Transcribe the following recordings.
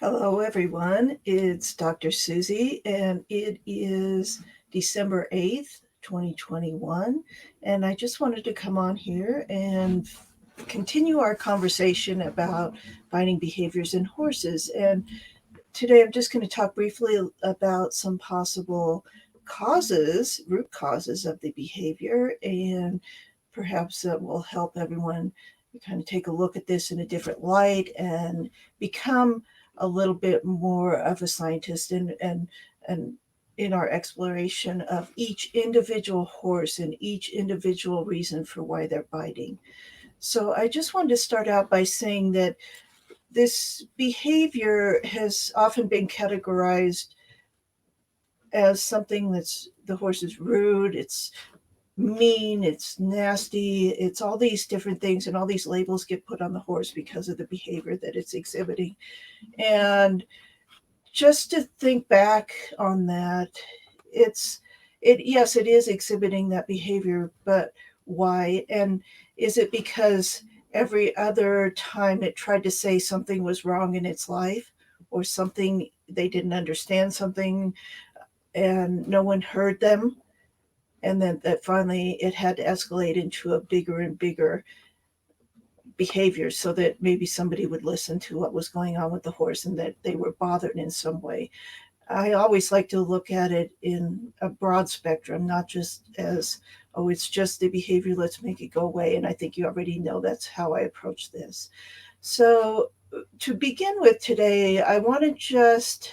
Hello, everyone. It's Dr. Susie, and it is December 8th, 2021. And I just wanted to come on here and continue our conversation about biting behaviors in horses. And today I'm just going to talk briefly about some possible root causes of the behavior, and perhaps that will help everyone kind of take a look at this in a different light and become a little bit more of a scientist and in our exploration of each individual horse and each individual reason for why they're biting. So I just wanted to start out by saying that this behavior has often been categorized as something that's the horse is rude, it's mean, it's nasty, it's all these different things, and all these labels get put on the horse because of the behavior that it's exhibiting. And just to think back on that, it's yes, it is exhibiting that behavior, but why? And is it because every other time it tried to say something was wrong in its life, or something they didn't understand something and no one heard them, and then that finally it had to escalate into a bigger and bigger behavior so that maybe somebody would listen to what was going on with the horse and that they were bothered in some way. I always like to look at it in a broad spectrum, not just as, oh, it's just the behavior, let's make it go away. And I think you already know that's how I approach this. So, to begin with today, I want to just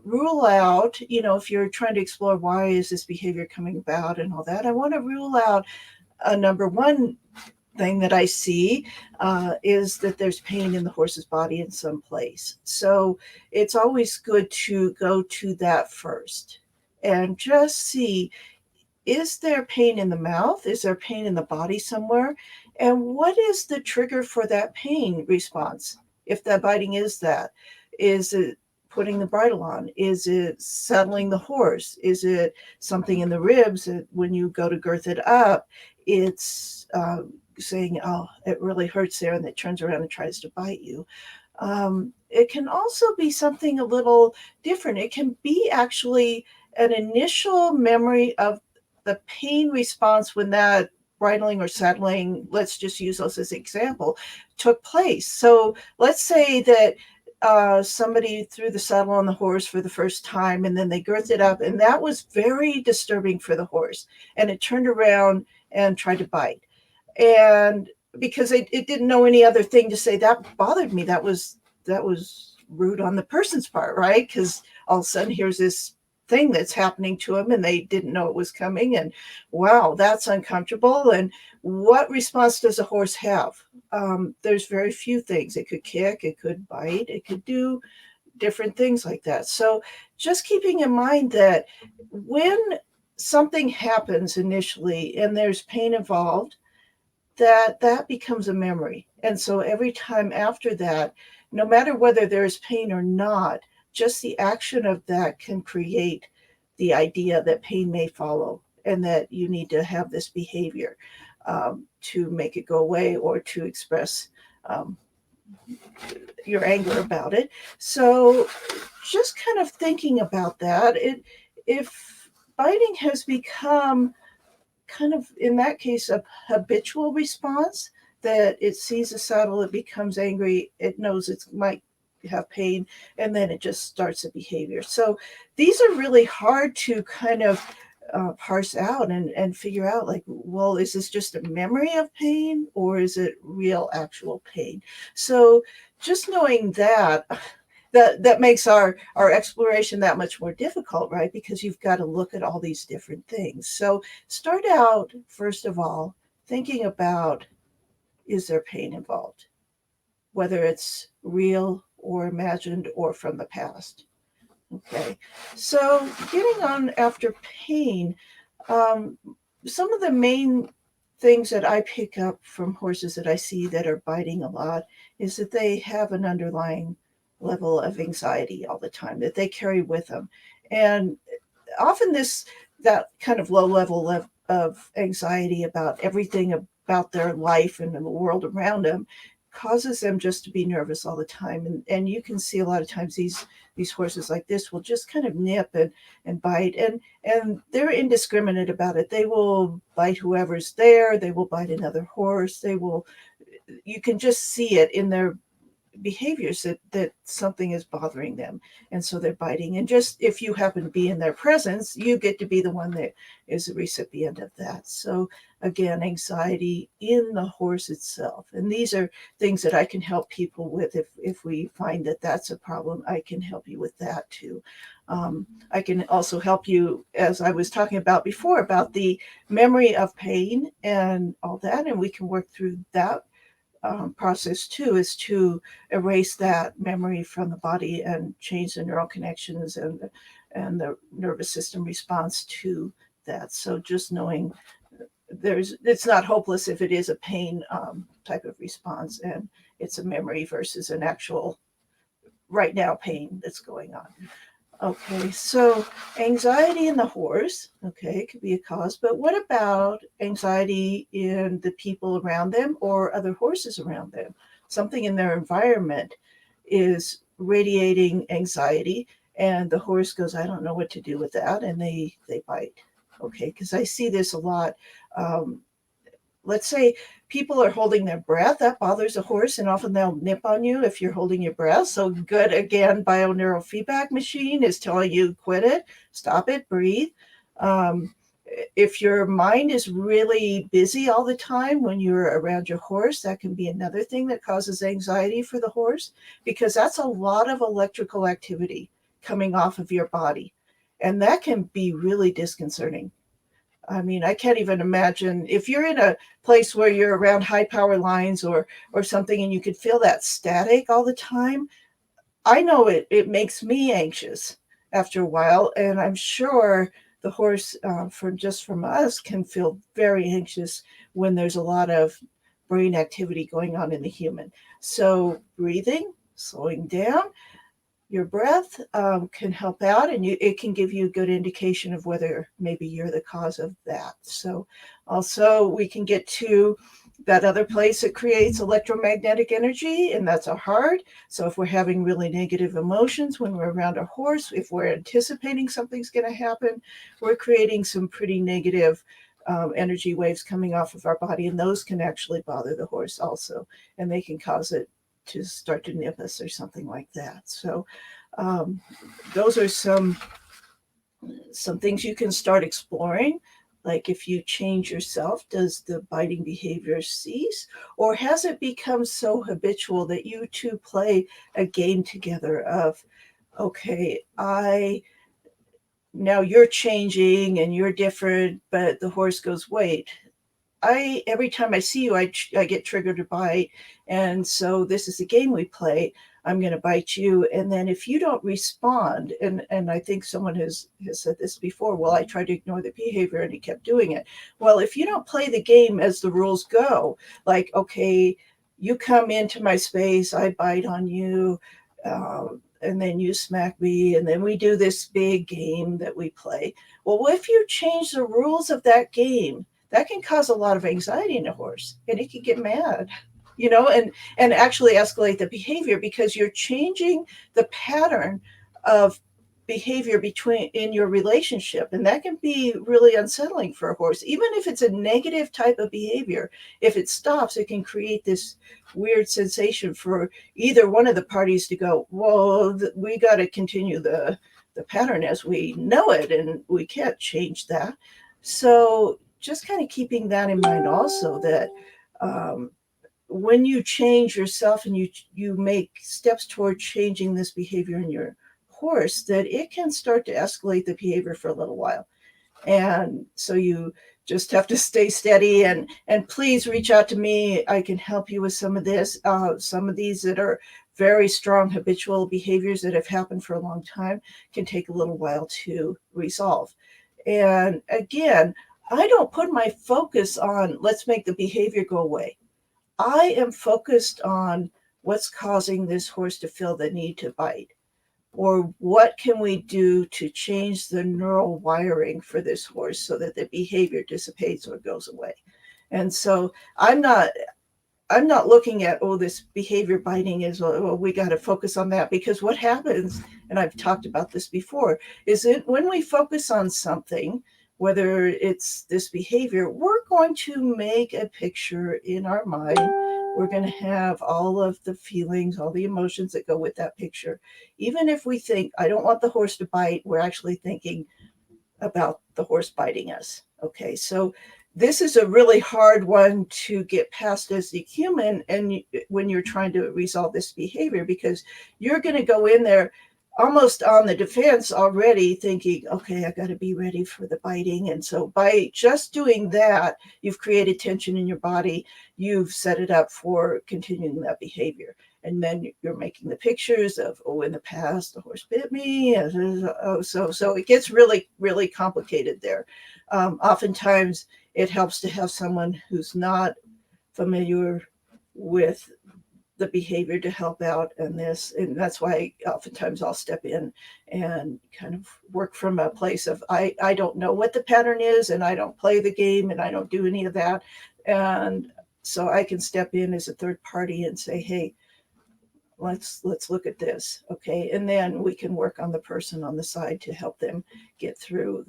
rule out, if you're trying to explore why is this behavior coming about and all that, I want to rule out a number one thing that I see is that there's pain in the horse's body in some place. So it's always good to go to that first and just see, is there pain in the mouth? Is there pain in the body somewhere? And what is the trigger for that pain response? If that biting is that, is it putting the bridle on? Is it settling the horse? Is it something in the ribs that when you go to girth it up, it's saying, oh, it really hurts there, and it turns around and tries to bite you? It can also be something a little different. It can be actually an initial memory of the pain response when that bridling or settling, let's just use those as an example, took place. So let's say that somebody threw the saddle on the horse for the first time, and then they girthed it up, and that was very disturbing for the horse, and it turned around and tried to bite. And because it didn't know any other thing to say, that bothered me, that was rude on the person's part, right? Because all of a sudden here's this thing that's happening to them and they didn't know it was coming, and wow, that's uncomfortable. And what response does a horse have? There's very few things. It could kick, it could bite, it could do different things like that. So just keeping in mind that when something happens initially and there's pain involved, that becomes a memory. And so every time after that, no matter whether there's pain or not, just the action of that can create the idea that pain may follow and that you need to have this behavior to make it go away or to express um, your anger about it. So just kind of thinking about that, if biting has become kind of, in that case, a habitual response, that it sees a saddle, it becomes angry, it knows it might have pain, and then it just starts a behavior. So these are really hard to kind of parse out and figure out, like, well, is this just a memory of pain or is it real actual pain? So just knowing that makes our exploration that much more difficult, right? Because you've got to look at all these different things. So start out, first of all, thinking about, is there pain involved, whether it's real or imagined or from the past? Okay, so getting on after pain, um, some of the main things that I pick up from horses that I see that are biting a lot is that they have an underlying level of anxiety all the time that they carry with them. And often that kind of low level of anxiety about everything about their life and the world around them causes them just to be nervous all the time. And you can see a lot of times these horses like this will just kind of nip and bite, and they're indiscriminate about it. They will bite whoever's there. They will bite another horse. You can just see it in their behaviors that something is bothering them, and so they're biting. And just if you happen to be in their presence, you get to be the one that is the recipient of that. So again, anxiety in the horse itself, and these are things that I can help people with. If we find that that's a problem, I can help you with that too. I can also help you, as I was talking about before, about the memory of pain and all that, and we can work through that process too, is to erase that memory from the body and change the neural connections and the nervous system response to that. So just knowing it's not hopeless if it is a pain type of response, and it's a memory versus an actual right now pain that's going on. Okay, so anxiety in the horse, okay, could be a cause, but what about anxiety in the people around them or other horses around them? Something in their environment is radiating anxiety, and the horse goes, I don't know what to do with that, and they bite. Okay, because I see this a lot. Let's say people are holding their breath. That bothers a horse, and often they'll nip on you if you're holding your breath. So good, again, bioneural feedback machine is telling you quit it, stop it, breathe. If your mind is really busy all the time when you're around your horse, that can be another thing that causes anxiety for the horse, because that's a lot of electrical activity coming off of your body, and that can be really disconcerting. I mean, I can't even imagine if you're in a place where you're around high power lines or something, and you could feel that static all the time. I know it makes me anxious after a while, and I'm sure the horse, from us, can feel very anxious when there's a lot of brain activity going on in the human. So breathing, slowing down, your breath can help out, and it can give you a good indication of whether maybe you're the cause of that. So also we can get to that other place that creates electromagnetic energy, and that's our heart. So if we're having really negative emotions when we're around a horse, if we're anticipating something's going to happen, we're creating some pretty negative energy waves coming off of our body, and those can actually bother the horse also, and they can cause it to start to nip us or something like that. So those are some things you can start exploring. Like, if you change yourself, does the biting behavior cease, or has it become so habitual that you two play a game together of, okay, now you're changing and you're different, but the horse goes, wait, every time I see you, I get triggered to bite. And so this is a game we play. I'm going to bite you. And then if you don't respond, and I think someone has said this before, well, I tried to ignore the behavior and he kept doing it. Well, if you don't play the game as the rules go, like, okay, you come into my space, I bite on you, and then you smack me, and then we do this big game that we play. Well, if you change the rules of that game, that can cause a lot of anxiety in a horse, and it can get mad, and actually escalate the behavior, because you're changing the pattern of behavior in your relationship, and that can be really unsettling for a horse. Even if it's a negative type of behavior, if it stops, it can create this weird sensation for either one of the parties to go, well, we got to continue the pattern as we know it, and we can't change that. So just kind of keeping that in mind also, that when you change yourself and you make steps toward changing this behavior in your horse, that it can start to escalate the behavior for a little while. And so you just have to stay steady, and please reach out to me. I can help you with some of this. Some of these that are very strong habitual behaviors that have happened for a long time can take a little while to resolve. And again, I don't put my focus on let's make the behavior go away. I am focused on what's causing this horse to feel the need to bite, or what can we do to change the neural wiring for this horse so that the behavior dissipates or goes away. And so I'm not I'm not looking at, oh, this behavior biting is, well, we got to focus on that, because what happens, and I've talked about this before, is that when we focus on something, whether it's this behavior, we're going to make a picture in our mind. We're going to have all of the feelings, all the emotions that go with that picture. Even if we think, I don't want the horse to bite, we're actually thinking about the horse biting us. Okay, so this is a really hard one to get past as a human, and when you're trying to resolve this behavior, because you're going to go in there almost on the defense already, thinking, okay, I got to be ready for the biting. And so by just doing that, you've created tension in your body. You've set it up for continuing that behavior. And then you're making the pictures of, oh, in the past the horse bit me. So it gets really, really complicated there. Oftentimes it helps to have someone who's not familiar with the behavior to help out in this. And that's why oftentimes I'll step in and kind of work from a place of, I don't know what the pattern is, and I don't play the game, and I don't do any of that. And so I can step in as a third party and say, hey, let's look at this. Okay, and then we can work on the person on the side to help them get through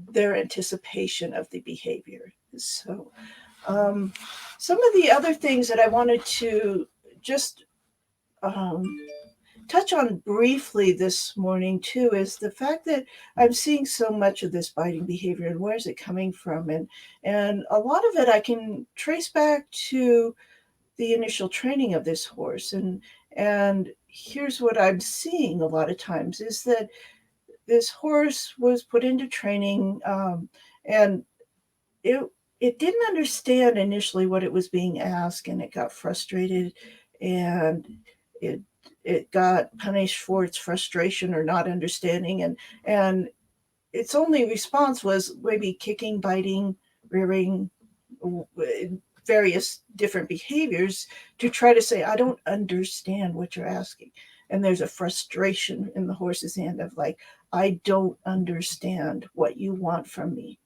their anticipation of the behavior. So some of the other things that I wanted to just touch on briefly this morning too is the fact that I'm seeing so much of this biting behavior, and where's it coming from? And a lot of it I can trace back to the initial training of this horse. And here's what I'm seeing a lot of times is that this horse was put into training, and it it didn't understand initially what it was being asked, and it got frustrated, and it it got punished for its frustration or not understanding, and its only response was maybe kicking, biting, rearing, various different behaviors to try to say, I don't understand what you're asking. And there's a frustration in the horse's end of like, I don't understand what you want from me.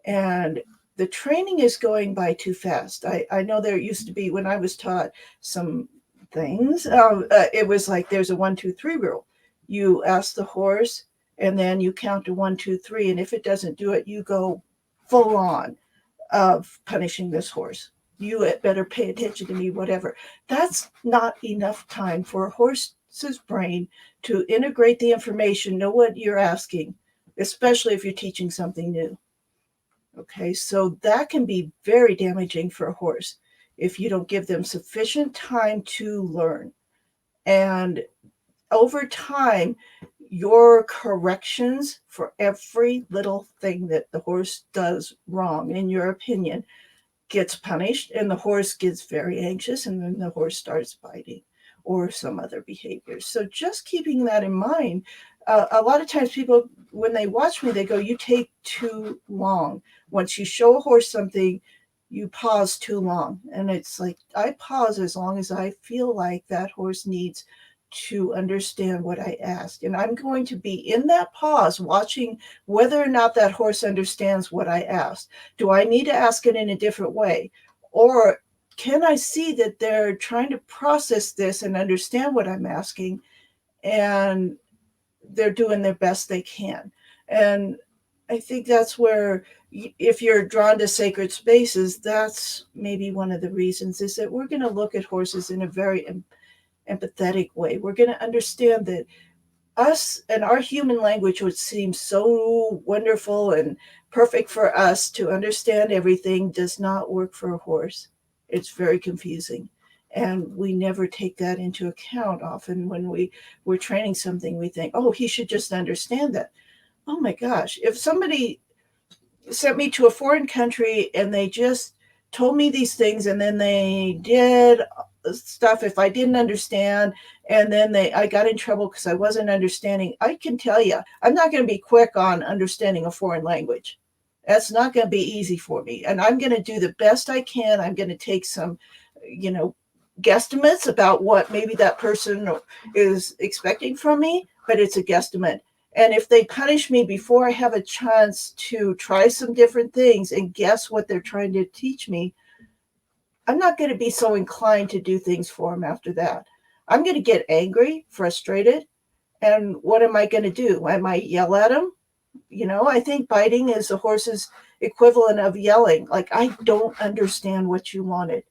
And the training is going by too fast. I know there used to be, when I was taught some things, it was like there's a 1, 2, 3 rule. You ask the horse, and then you count to 1, 2, 3. And if it doesn't do it, you go full on of punishing this horse. You better pay attention to me, whatever. That's not enough time for a horse's brain to integrate the information, know what you're asking, especially if you're teaching something new. Okay, so that can be very damaging for a horse if you don't give them sufficient time to learn. And over time, your corrections for every little thing that the horse does wrong, in your opinion, gets punished, and the horse gets very anxious, and then the horse starts biting or some other behavior. So just keeping that in mind, a lot of times people, when they watch me, they go, you take too long. Once you show a horse something, you pause too long. And it's like, I pause as long as I feel like that horse needs to understand what I asked. And I'm going to be in that pause watching whether or not that horse understands what I asked. Do I need to ask it in a different way? Or can I see that they're trying to process this and understand what I'm asking, and they're doing their best they can? And I think that's where, if you're drawn to sacred spaces, that's maybe one of the reasons, is that we're going to look at horses in a very empathetic way. We're going to understand that us and our human language, which seems so wonderful and perfect for us to understand everything, does not work for a horse. It's very confusing. And we never take that into account. Often when we're training something, we think, oh, he should just understand that. Oh my gosh, if somebody sent me to a foreign country and they just told me these things, and then they did stuff if I didn't understand, and then I got in trouble because I wasn't understanding, I can tell you, I'm not going to be quick on understanding a foreign language. That's not going to be easy for me. And I'm going to do the best I can. I'm going to take some, guesstimates about what maybe that person is expecting from me, but it's a guesstimate. And if they punish me before I have a chance to try some different things and guess what they're trying to teach me, I'm not going to be so inclined to do things for him after that. I'm going to get angry, frustrated, and what am I going to do? I might yell at him. I think biting is a horse's equivalent of yelling. Like, I don't understand what you wanted.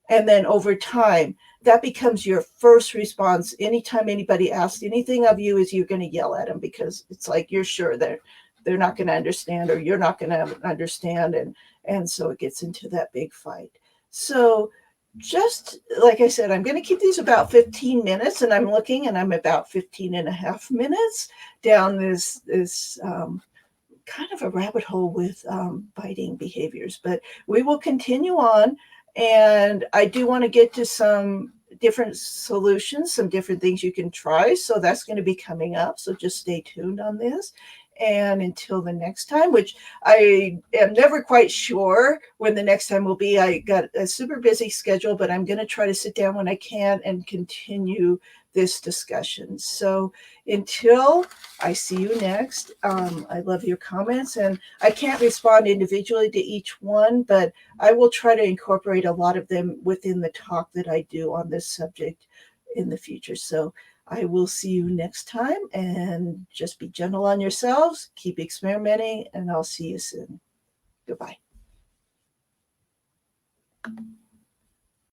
And then over time, that becomes your first response. Anytime anybody asks anything of you, is you're going to yell at them because it's like you're sure they're not going to understand, or you're not going to understand, and so it gets into that big fight. So just like I said, I'm going to keep these about 15 minutes, and I'm looking, and I'm about 15 and a half minutes down this kind of a rabbit hole with biting behaviors. But we will continue on, and I do want to get to some different solutions, some different things you can try. So that's going to be coming up. So just stay tuned on this. And until the next time, which I am never quite sure when the next time will be. I got a super busy schedule, but I'm going to try to sit down when I can and continue this discussion. So until I see you next, I love your comments, and I can't respond individually to each one, but I will try to incorporate a lot of them within the talk that I do on this subject in the future. So I will see you next time, and just be gentle on yourselves, keep experimenting, and I'll see you soon. Goodbye.